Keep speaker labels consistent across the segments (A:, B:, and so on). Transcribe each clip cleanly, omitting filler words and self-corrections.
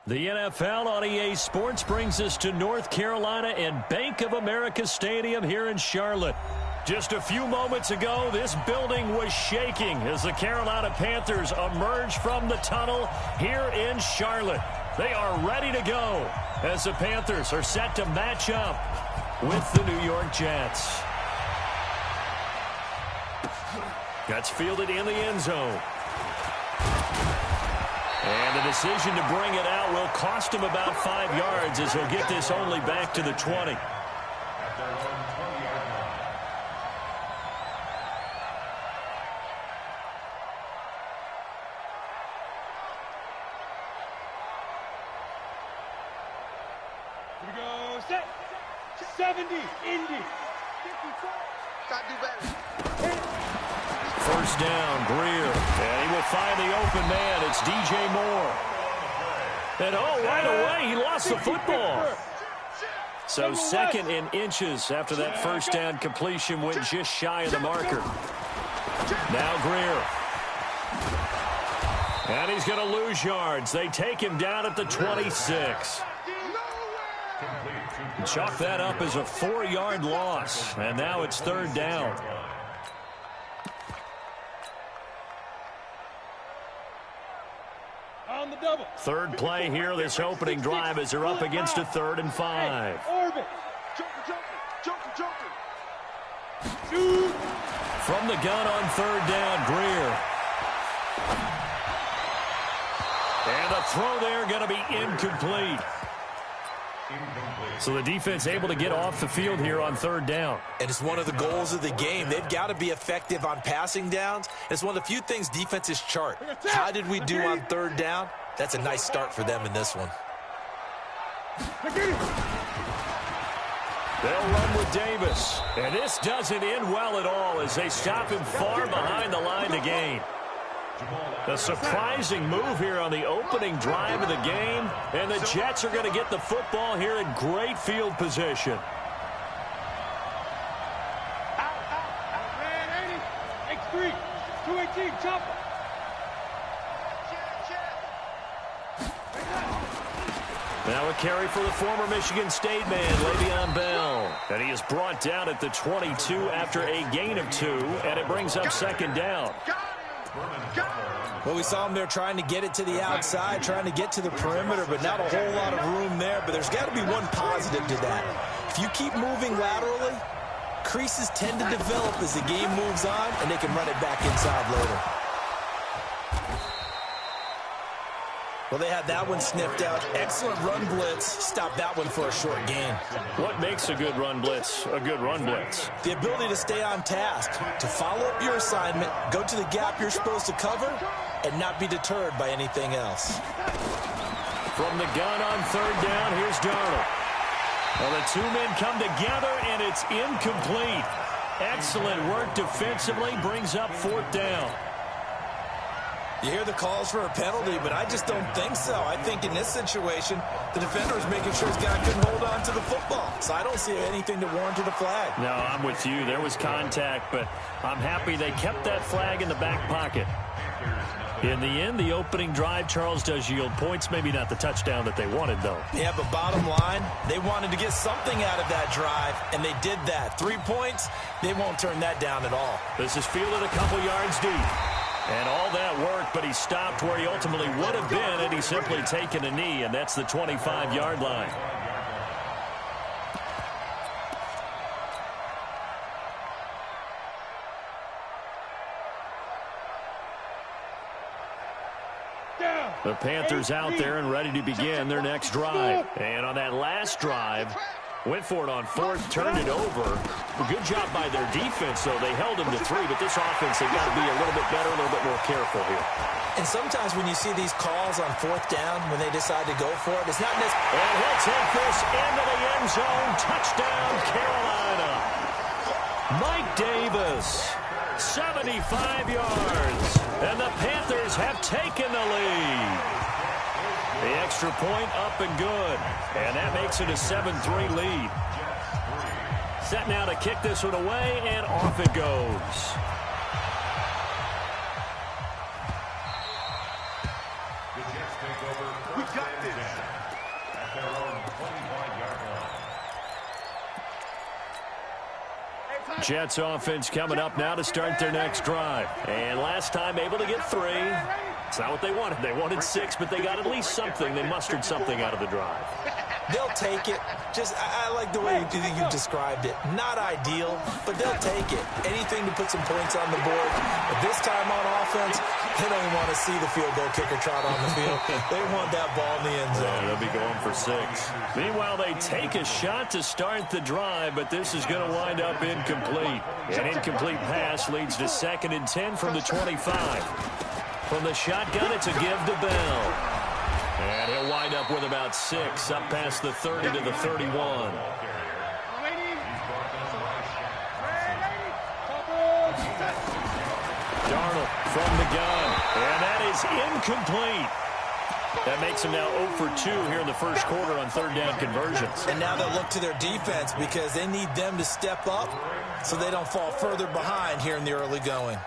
A: The NFL on EA Sports brings us to North Carolina and Bank of America Stadium here in Charlotte. Just a few moments ago, this building was shaking as the Carolina Panthers emerged from the tunnel here in Charlotte. They are ready to go as the Panthers are set to match up with the New York Jets. Gets fielded in the end zone. And the decision to bring it out will cost him about 5 yards as he'll get this only back to the 20.
B: Here we go, set, 70, Indy.
C: Got to do better.
A: First down, Greer. And he will find the open man. It's DJ Moore. And right away, he lost the football. So second in inches after that first down completion went just shy of the marker. Now Greer. And he's going to lose yards. They take him down at the 26. Chalk that up as a 4-yard loss. And now it's third down.
B: On the double.
A: Third play here, this opening drive as they're up against a 3rd and 5.
B: Orbit.
C: Joker.
A: From the gun on third down, Greer. And the throw there going to be incomplete. So the defense able to get off the field here on third down.
D: And it's one of the goals of the game. They've got to be effective on passing downs. It's one of the few things defenses chart. How did we do on third down? That's a nice start for them in this one.
A: They'll run with Davis. And this doesn't end well at all as they stop him far behind the line to gain. A surprising move here on the opening drive of the game. And the Jets are going to get the football here in great field position.
B: X3, 218, chopper.
A: Now a carry for the former Michigan State man, Le'Veon Bell. And he is brought down at the 22 after a gain of 2, and it brings up second down.
D: Well, we saw him there trying to get it to the outside, trying to get to the perimeter, but not a whole lot of room there. But there's got to be one positive to that. If you keep moving laterally, creases tend to develop as the game moves on, and they can run it back inside later. Well, they had that one sniffed out. Excellent run blitz. Stop that one for a short gain.
A: What makes a good run blitz a good run blitz?
D: The ability to stay on task, to follow up your assignment, go to the gap you're supposed to cover, and not be deterred by anything else.
A: From the gun on third down, here's Darnold. Well, the two men come together, and it's incomplete. Excellent work defensively, brings up fourth down.
D: You hear the calls for a penalty, but I just don't think so. I think in this situation, the defender is making sure his guy couldn't hold on to the football. So I don't see anything to warrant a flag.
A: No, I'm with you. There was contact, but I'm happy they kept that flag in the back pocket. In the end, the opening drive, Charles, does yield points. Maybe not the touchdown that they wanted, though.
D: Yeah, but bottom line, they wanted to get something out of that drive, and they did that. 3 points, they won't turn that down at all.
A: This is fielded a couple yards deep. And all that work, but he stopped where he ultimately would have been, and he's simply taken a knee, and that's the 25-yard line. The Panthers out there and ready to begin their next drive. And on that last drive, went for it on fourth, turned it over. Good job by their defense, though. They held him to 3, but this offense, they've got to be a little bit better, a little bit more careful here.
D: And sometimes when you see these calls on fourth down, when they decide to go for it, it's not necessarily...
A: And he'll take this into the end zone. Touchdown, Carolina. Mike Davis, 75 yards. And the Panthers have taken the lead. The extra point up and good. And that makes it a 7-3 lead. Set now to kick this one away, and off it goes.
C: We got this.
E: At their own 25-yard line.
A: Jets offense coming up now to start their next drive. And last time able to get 3. It's not what they wanted. They wanted 6, but they got at least something. They mustered something out of the drive.
D: They'll take it. I like the way you described it. Not ideal, but they'll take it. Anything to put some points on the board. But this time on offense, they don't even want to see the field goal kicker trot on the field. They want that ball in the end zone.
A: Yeah, they'll be going for 6. Meanwhile, they take a shot to start the drive, but this is going to wind up incomplete. An incomplete pass leads to 2nd and 10 from the 25. From the shotgun, it's a give to Bell. And he'll wind up with about 6, up past the 30 to the 31. Darnold from the gun, and that is incomplete. That makes him now 0 for 2 here in the first quarter on 3rd down conversions.
D: And now they'll look to their defense because they need them to step up so they don't fall further behind here in the early going.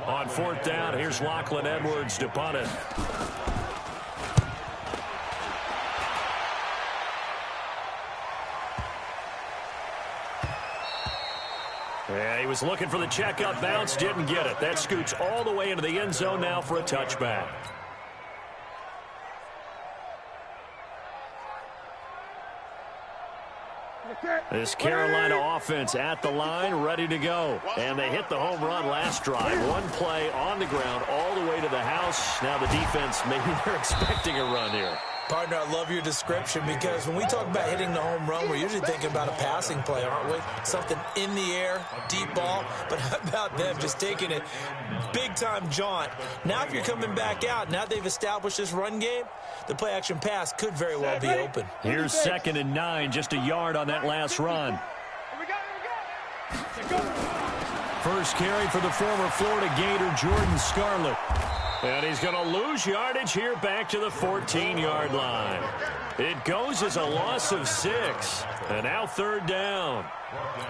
A: On 4th down, here's Lachlan Edwards to punt it. Yeah, he was looking for the checkup bounce, didn't get it. That scoots all the way into the end zone now for a touchback. This Carolina offense at the line, ready to go. And they hit the home run last drive. One play on the ground all the way to the house. Now the defense, maybe they're expecting a run here.
D: Partner, I love your description because when we talk about hitting the home run, we're usually thinking about a passing play, aren't we? Something in the air, deep ball. But how about them just taking it big-time jaunt? Now if you're coming back out, now they've established this run game, the play-action pass could very well be open.
A: Here's 2nd and 9, just a yard on that last run. First carry for the former Florida Gator, Jordan Scarlett. And he's going to lose yardage here back to the 14-yard line. It goes as a loss of 6. And now 3rd down.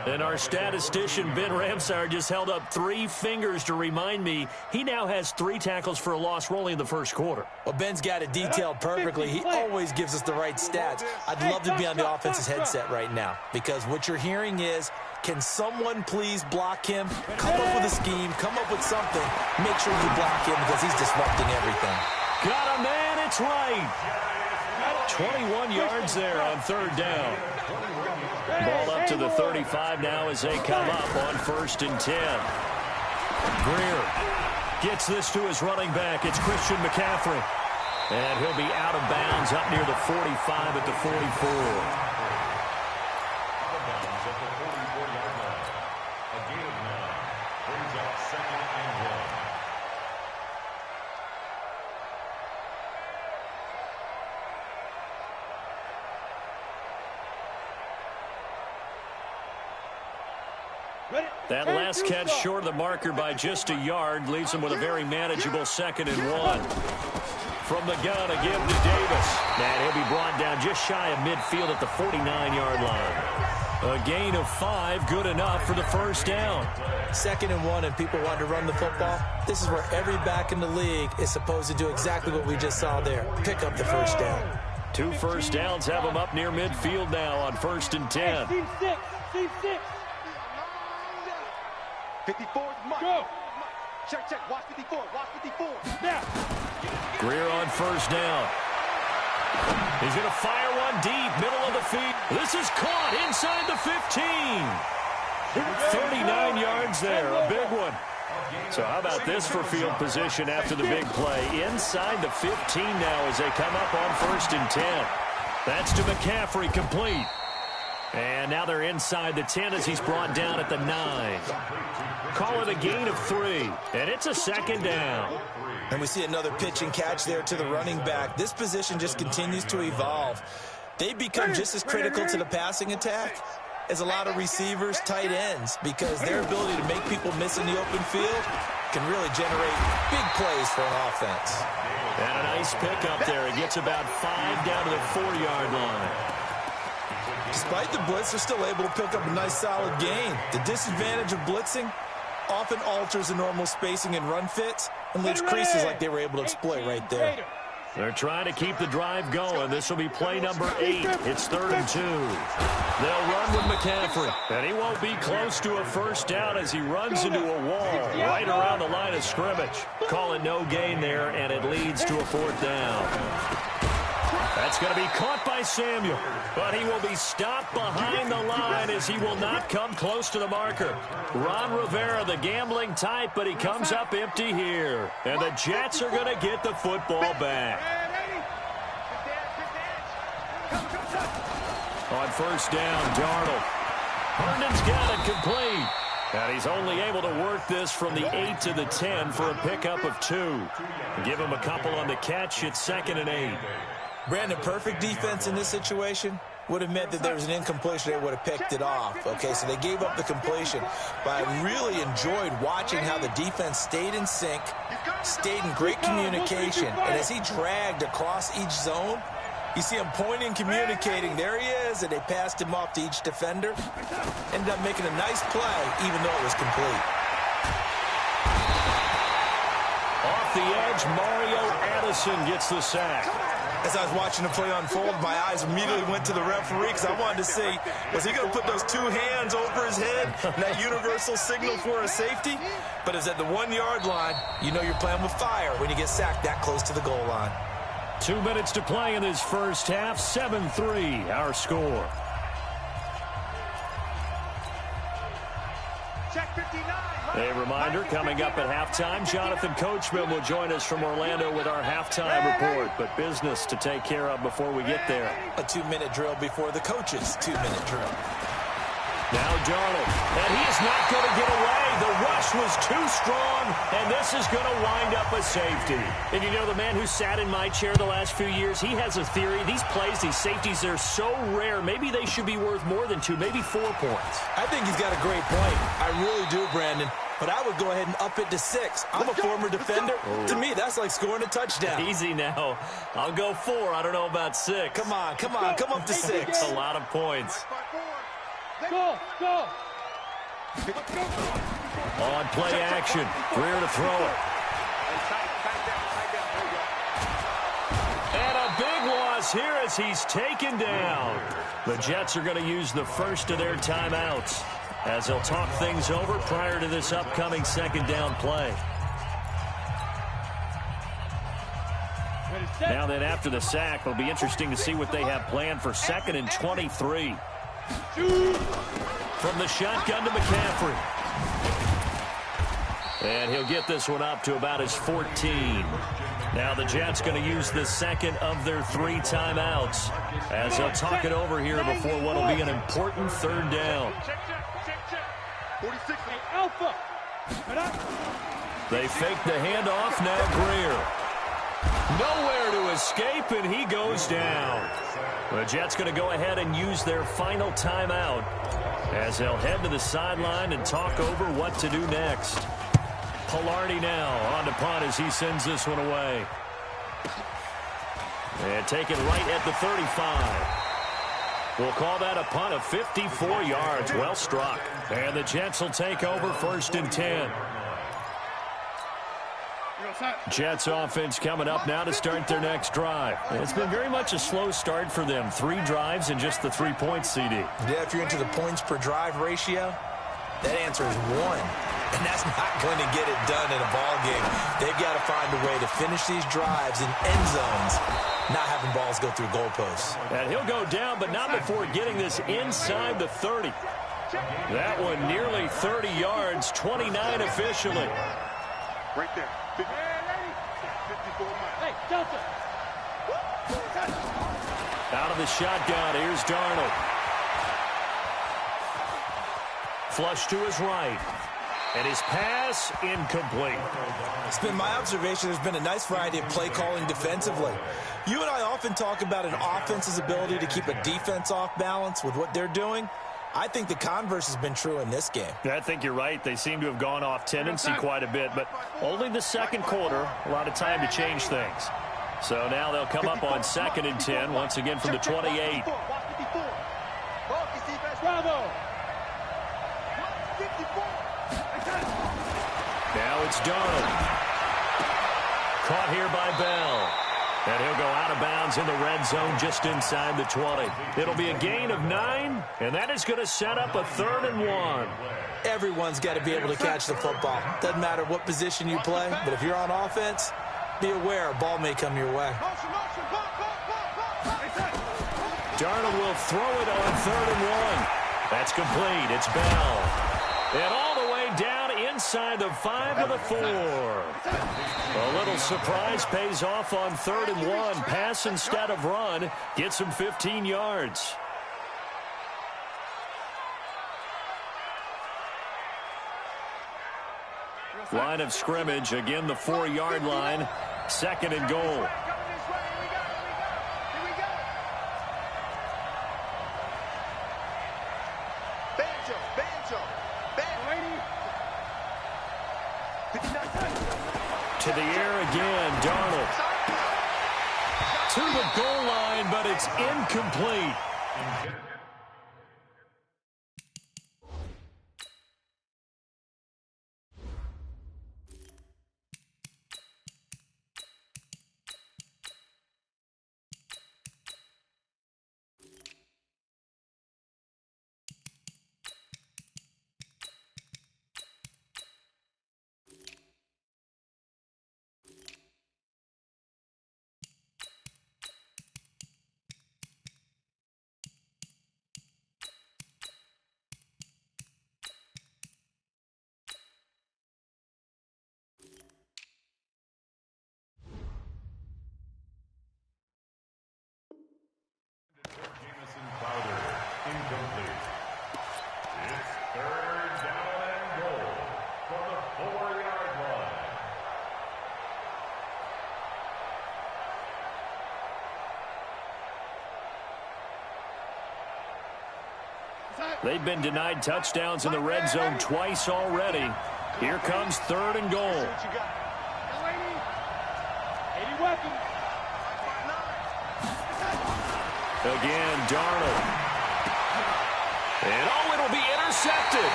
A: And our statistician, Ben Ramsar, just held up 3 fingers to remind me he now has 3 tackles for a loss rolling in the first quarter.
D: Well, Ben's got it detailed perfectly. He always gives us the right stats. I'd love to be on the offense's headset right now because what you're hearing is, can someone please block him? Come up with a scheme. Come up with something. Make sure you block him because he's disrupting everything.
A: Got a man. It's right. 21 yards there on 3rd down. Ball up to the 35 now as they come up on 1st and 10. Greer gets this to his running back. It's Christian McCaffrey. And he'll be out of bounds up near the 45 at the 44. That last catch short of the marker by just a yard leaves him with a very manageable 2nd and 1. From the gun, a give to Davis. And he'll be brought down just shy of midfield at the 49-yard line. A gain of 5, good enough for the 1st down.
D: 2nd and 1, and people want to run the football. This is where every back in the league is supposed to do exactly what we just saw there. Pick up the 1st down.
A: 2 first downs have him up near midfield now on 1st and 10.
B: Team 6. Team 6.
C: 54 is Mike.
B: Go.
C: Check. Watch 54. Watch 54.
B: Now.
A: Greer on 1st down. He's going to fire one deep, middle of the field. This is caught inside the 15. 39 yards there, a big one. So how about this for field position after the big play? Inside the 15 now as they come up on 1st and 10. That's to McCaffrey, complete. And now they're inside the 10 as he's brought down at the 9. Call it a gain of 3, and it's a 2nd down.
D: And we see another pitch and catch there to the running back. This position just continues to evolve. They become just as critical to the passing attack as a lot of receivers, tight ends, because their ability to make people miss in the open field can really generate big plays for an offense.
A: And a nice pickup there. It gets about 5 down to the 4-yard line.
D: Despite the blitz, they're still able to pick up a nice solid gain. The disadvantage of blitzing often alters the normal spacing and run fits and leaves creases like they were able to exploit right there.
A: They're trying to keep the drive going. This will be play number 8. It's 3rd and 2. They'll run with McCaffrey. And he won't be close to a first down as he runs into a wall right around the line of scrimmage. Call it no gain there, and it leads to a 4th down. That's going to be caught by Samuel. But he will be stopped behind the line as he will not come close to the marker. Ron Rivera, the gambling type, but he comes up empty here. And the Jets are going to get the football back. On first down, Darnold. Herndon's got it complete. And he's only able to work this from the 8 to the 10 for a pickup of 2. Give him a couple on the catch. It's 2nd and 8.
D: Brandon, perfect defense in this situation would have meant that there was an incompletion. They would have picked it off. Okay, so they gave up the completion. But I really enjoyed watching how the defense stayed in sync, stayed in great communication. And as he dragged across each zone, you see him pointing, communicating. There he is, and they passed him off to each defender. Ended up making a nice play, even though it was complete.
A: Off the edge, Mario Addison gets the sack.
D: As I was watching the play unfold, my eyes immediately went to the referee because I wanted to see, was he going to put those 2 hands over his head, that universal signal for a safety? But it's at the 1-yard line. You know you're playing with fire when you get sacked that close to the goal line.
A: 2 minutes to play in this first half. 7-3, our score.
C: Check 59.
A: A reminder, coming up at halftime, Jonathan Coachman will join us from Orlando with our halftime report. But business to take care of before we get there.
D: A 2-minute drill before the coach's 2-minute drill.
A: Now Darnold, and he is not going to get away. The rush was too strong, and this is going to wind up a safety. And you know, the man who sat in my chair the last few years, he has a theory. These plays, these safeties, they're so rare. Maybe they should be worth more than 2, maybe 4 points.
D: I think he's got a great point. I really do, Brandon. But I would go ahead and up it to 6. I'm a former defender. Oh. To me, that's like scoring a touchdown.
A: Easy now. I'll go 4. I don't know about 6.
D: Come on. Come up to 6.
A: A lot of points.
B: Go!
A: On play action. Greer to throw it. And a big loss here as he's taken down. The Jets are going to use the first of their timeouts as they'll talk things over prior to this upcoming 2nd down play. Now then, after the sack, it'll be interesting to see what they have planned for 2nd and 23. From the shotgun to McCaffrey. And he'll get this one up to about his 14. Now the Jets going to use the 2nd of their 3 timeouts as they'll talk it over here before what will be an important 3rd down.
B: Alpha.
A: They fake the handoff. Now Greer. Nowhere to escape, and he goes down. The Jets going to go ahead and use their final timeout as they'll head to the sideline and talk over what to do next. Pilardi now on to punt as he sends this one away. And take it right at the 35. We'll call that a punt of 54 yards. Well struck. And the Jets will take over 1st and 10. Jets offense coming up now to start their next drive. It's been very much a slow start for them. 3 drives and just the 3 points, CD.
D: Yeah, if you're into the points per drive ratio, that answer is 1. And that's not going to get it done in a ball game. They've got to find a way to finish these drives in end zones, not having balls go through goalposts.
A: And he'll go down, but not before getting this inside the 30. That one nearly 30 yards, 29 officially.
C: Right there. 54 miles.
B: Hey, Delta.
A: Out of the shotgun, here's Darnold. Flush to his right. And his pass incomplete.
D: It's been my observation there's been a nice variety of play calling defensively. You and I often talk about an offense's ability to keep a defense off balance with what they're doing. I think the converse has been true in this game.
A: Yeah, I think you're right. They seem to have gone off tendency quite a bit, but only the 2nd quarter, a lot of time to change things. So now they'll come up on 2nd and 10, once again from the 28.
B: Bravo.
A: Now it's Darnold. Caught here by Bell. And he'll go out of bounds in the red zone just inside the 20. It'll be a gain of 9, and that is going to set up a 3rd and 1.
D: Everyone's got to be able to catch the football. Doesn't matter what position you play, but if you're on offense, be aware a ball may come your way.
A: Darnold will throw it on 3rd and 1. That's complete. It's Bell. And all the way down inside the 5 to the 4. A little surprise pays off on 3rd and 1. Pass instead of run. Gets him 15 yards. Line of scrimmage. Again, the 4-yard line. 2nd and goal. To the air again, Darnold. To the goal line, but it's incomplete.
E: Incomplete. It's 3rd down and goal from the 4-yard line.
A: They've been denied touchdowns in the red zone twice already. Here comes 3rd and goal. Again, Darnold. And it'll be intercepted.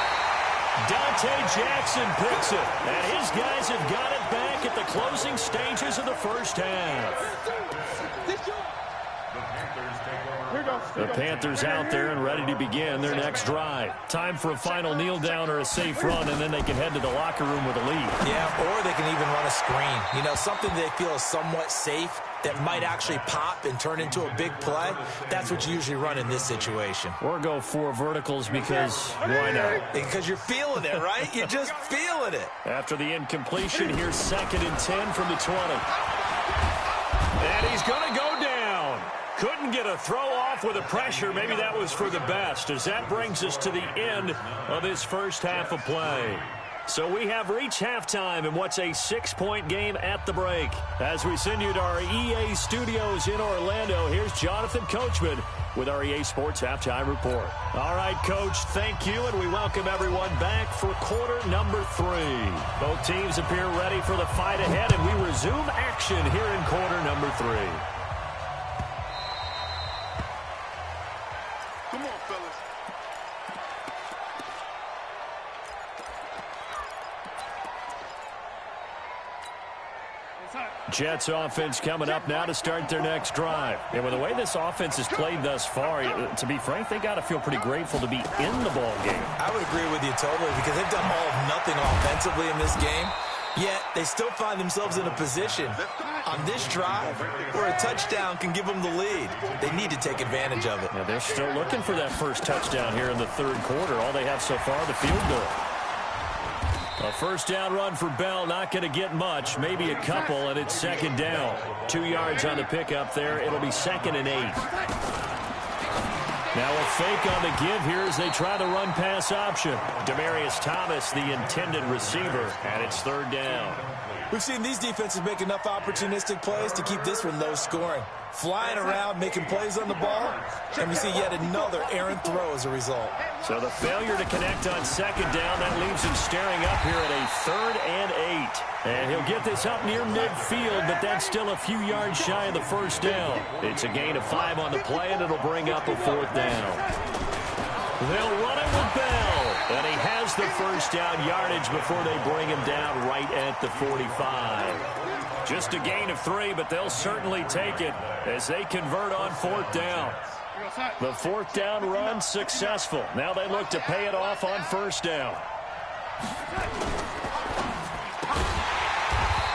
A: Dante Jackson picks it. And his guys have got it back at the closing stages of the first half. The Panthers out there and ready to begin their next drive. Time for a final kneel down or a safe run, and then they can head to the locker room with a lead.
D: Yeah, or they can even run a screen. You know, something they feel is somewhat safe that might actually pop and turn into a big play. That's what you usually run in this situation.
A: Or go 4 verticals because why not?
D: Because you're feeling it, right? You're just feeling it.
A: After the incompletion, here's 2nd and 10 from the 20. And he's going to go down. Couldn't get a throw off with the pressure. Maybe that was for the best, as that brings us to the end of this first half of play. So we have reached halftime in what's a 6-point game at the break. As we send you to our EA studios in Orlando, here's Jonathan Coachman with our EA Sports Halftime Report. All right, Coach, thank you, and we welcome everyone back for quarter number 3. Both teams appear ready for the fight ahead, and we resume action here in quarter number 3.
C: Come on, fellas.
A: Jets offense coming up now to start their next drive. And with the way this offense has played thus far, to be frank, they got to feel pretty grateful to be in the ball game.
D: I would agree with you totally, because they've done all of nothing offensively in this game. Yet they still find themselves in a position on this drive where a touchdown can give them the lead. They need to take advantage of it.
A: Yeah, they're still looking for that first touchdown here in the 3rd quarter. All they have so far, the field goal. A first down run for Bell, not going to get much, maybe a couple, and it's 2nd down. 2 yards on the pickup there. It'll be 2nd and 8. Now a fake on the give here as they try the run-pass option. Demaryius Thomas, the intended receiver, and it's 3rd down.
D: We've seen these defenses make enough opportunistic plays to keep this one low scoring. Flying around, making plays on the ball, and we see yet another errant throw as a result.
A: So the failure to connect on 2nd down, that leaves him staring up here at a 3rd and 8. And he'll get this up near midfield, but that's still a few yards shy of the first down. It's a gain of 5 on the play, and it'll bring up a 4th down. They'll run it with Bell, and he has the first down yardage before they bring him down right at the 45. Just a gain of 3, but they'll certainly take it as they convert on 4th down. The 4th down run successful. Now they look to pay it off on 1st down.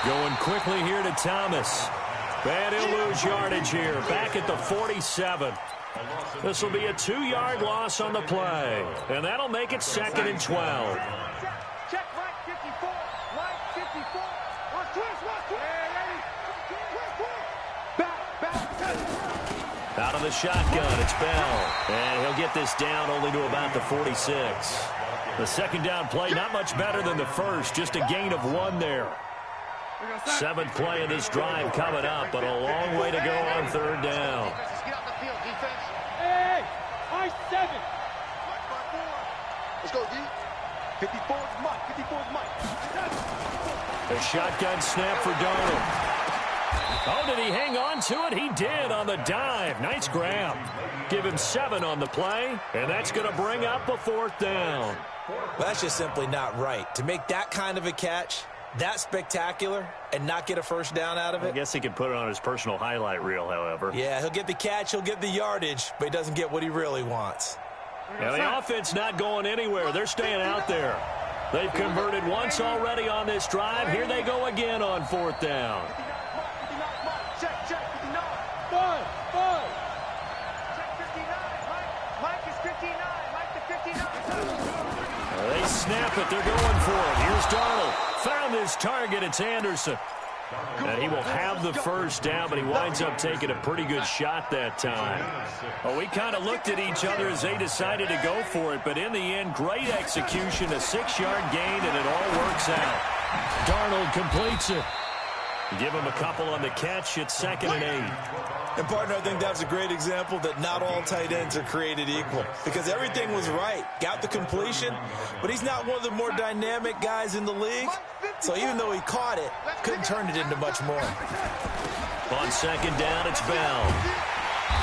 A: Going quickly here to Thomas. And he'll lose yardage here. Back at the 47. This will be a 2-yard loss on the play. And that'll make it 2nd and 12.
B: Check right 54. Right 54.
A: Out of the shotgun, it's Bell. And he'll get this down only to about the 46. The 2nd down play, not much better than the first. Just a gain of 1 there. 7th play of this drive coming up, but a long way to go on 3rd down.
B: Hey, I-7.
C: Let's go, D. 54's Mike. 54's Mike.
A: A shotgun snap for Darnold. Oh, did he hang on to it? He did on the dive. Nice grab. Give him 7 on the play, and that's going to bring up a 4th down.
D: Well, that's just simply not right. To make that kind of a catch, that spectacular, and not get a 1st down out of it.
A: I guess he could put it on his personal highlight reel, however.
D: Yeah, he'll get the catch, he'll get the yardage, but he doesn't get what he really wants.
A: Now, the offense not going anywhere. They're staying out there. They've converted once already on this drive. Here they go again on 4th down.
B: Check, 59. Five. Check 59. Mike is 59. Mike to 59.
A: They snap it. They're going for it. Here's Darnold. Found his target. It's Anderson. And he will have the 1st down, but he winds up taking a pretty good shot that time. Well, we kind of looked at each other as they decided to go for it, but in the end, great execution, a 6-yard gain, and it all works out. Darnold completes it. Give him a couple on the catch. It's 2nd and 8.
D: And, partner, I think that's a great example that not all tight ends are created equal, because everything was right. Got the completion, but he's not one of the more dynamic guys in the league. So even though he caught it, couldn't turn it into much more.
A: On 2nd down, it's Bell.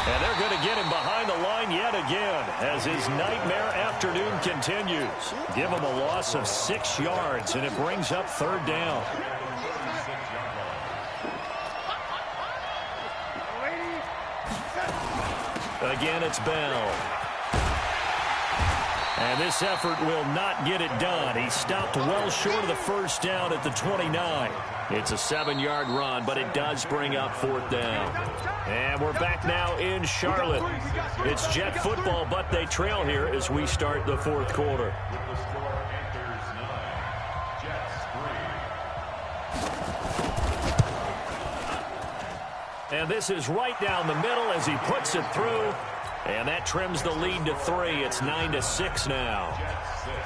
A: And they're going to get him behind the line yet again as his nightmare afternoon continues. Give him a loss of 6 yards, and it brings up 3rd down. Again, it's Bell. And this effort will not get it done. He stopped well short of the 1st down at the 29. It's a 7-yard run, but it does bring up 4th down. And we're back now in Charlotte. It's Jet football, but they trail here as we start the 4th quarter. And this is right down the middle as he puts it through. And that trims the lead to 3. It's 9-6 now.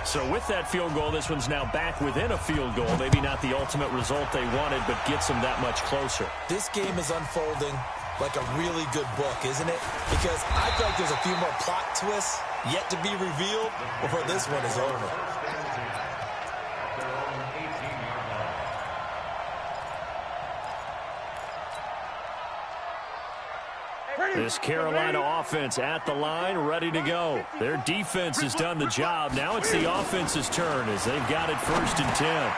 A: So with that field goal, this one's now back within a field goal. Maybe not the ultimate result they wanted, but gets them that much closer.
D: This game is unfolding like a really good book, isn't it? Because I feel like there's a few more plot twists yet to be revealed before this one is over.
A: This Carolina offense at the line, ready to go. Their defense has done the job. Now it's the offense's turn as they've got it 1st and 10.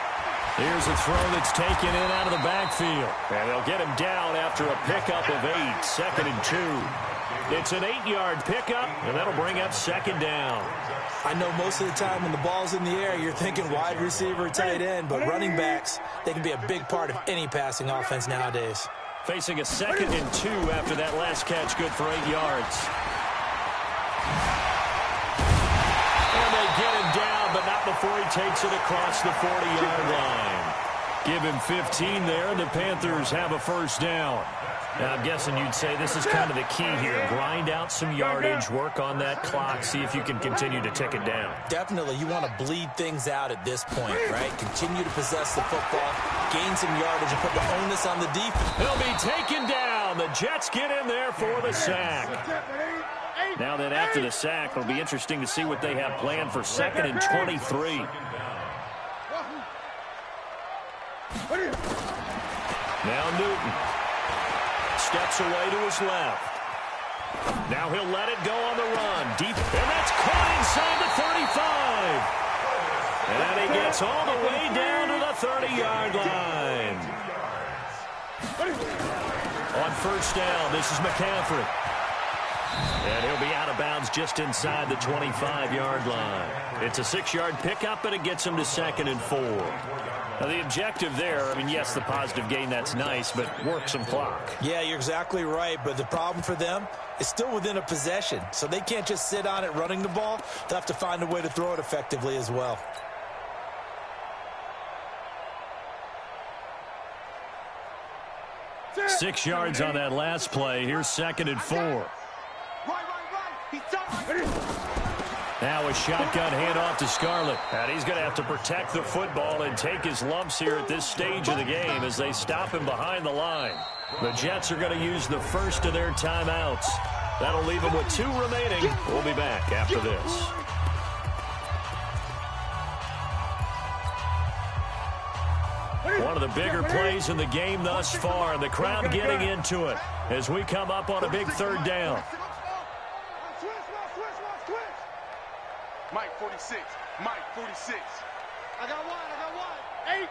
A: Here's a throw that's taken in out of the backfield. And they'll get him down after a pickup of 8, 2nd and 2. It's an 8-yard pickup, and that'll bring up 2nd down.
D: I know most of the time when the ball's in the air, you're thinking wide receiver, tight end, but running backs, they can be a big part of any passing offense nowadays.
A: Facing a 2nd and 2 after that last catch, good for 8 yards. And they get him down, but not before he takes it across the 40-yard line. Give him 15 there, and the Panthers have a 1st down. And I'm guessing you'd say this is kind of the key here. Grind out some yardage, work on that clock, see if you can continue to tick it down.
D: Definitely, you want to bleed things out at this point, right? Continue to possess the football, gain some yardage, and put the onus on the defense.
A: He'll be taken down. The Jets get in there for the sack. Now then, after the sack, it'll be interesting to see what they have planned for 2nd and 23. Now Newton steps away to his left. Now he'll let it go on the run. Deep, and that's caught inside the 35. And he gets all the way down to the 30-yard line. On first down, this is McCaffrey. And he'll be out of bounds just inside the 25-yard line. It's a 6-yard pickup, and it gets him to 2nd and 4. Now, the objective there, I mean, yes, the positive gain, that's nice, but work some clock.
D: Yeah, you're exactly right, but the problem for them is still within a possession, so they can't just sit on it running the ball. They'll have to find a way to throw it effectively as well.
A: Six yards on that last play. Here's 2nd and 4. Now a shotgun handoff to Scarlett. And he's going to have to protect the football and take his lumps here at this stage of the game as they stop him behind the line. The Jets are going to use the first of their timeouts. That'll leave them with 2 remaining. We'll be back after this. One of the bigger plays in the game thus far, and the crowd getting into it as we come up on a big 3rd down.
C: Mike 46. Mike 46.
B: I got one. 8.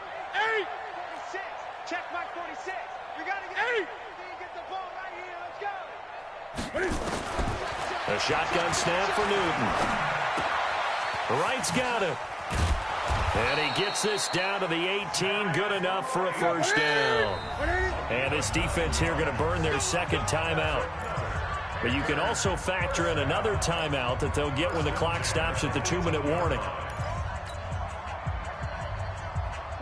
B: 46. Check Mike 46. We got to get 8. Get the ball right here. Let's go.
A: A shotgun snap for Newton. Wright's got it. And he gets this down to the 18. Good enough for a first down. And this defense here going to burn their 2nd timeout. But you can also factor in another timeout that they'll get when the clock stops at the 2-minute warning.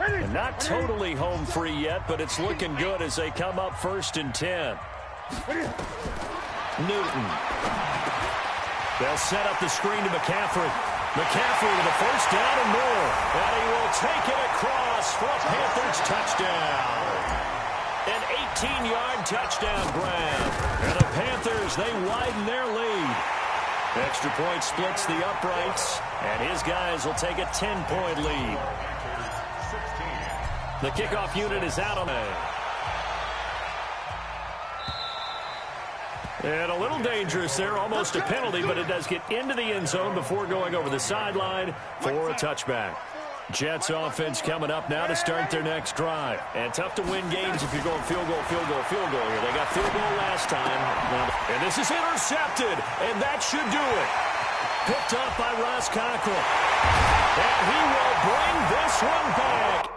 A: And not totally home free yet, but it's looking good as they come up 1st and 10. Newton. They'll set up the screen to McCaffrey. McCaffrey with a first down and more. And he will take it across for a Panthers touchdown. An 18-yard touchdown grab. And the Panthers, they widen their lead. Extra point splits the uprights, and his guys will take a 10-point lead. The kickoff unit is out on it. And a little dangerous there, almost a penalty, but it does get into the end zone before going over the sideline for a touchback. Jets offense coming up now to start their next drive. And tough to win games if you're going field goal here. They got field goal last time. And this is intercepted, and that should do it. Picked up by Ross Cockrell. And he will bring this one back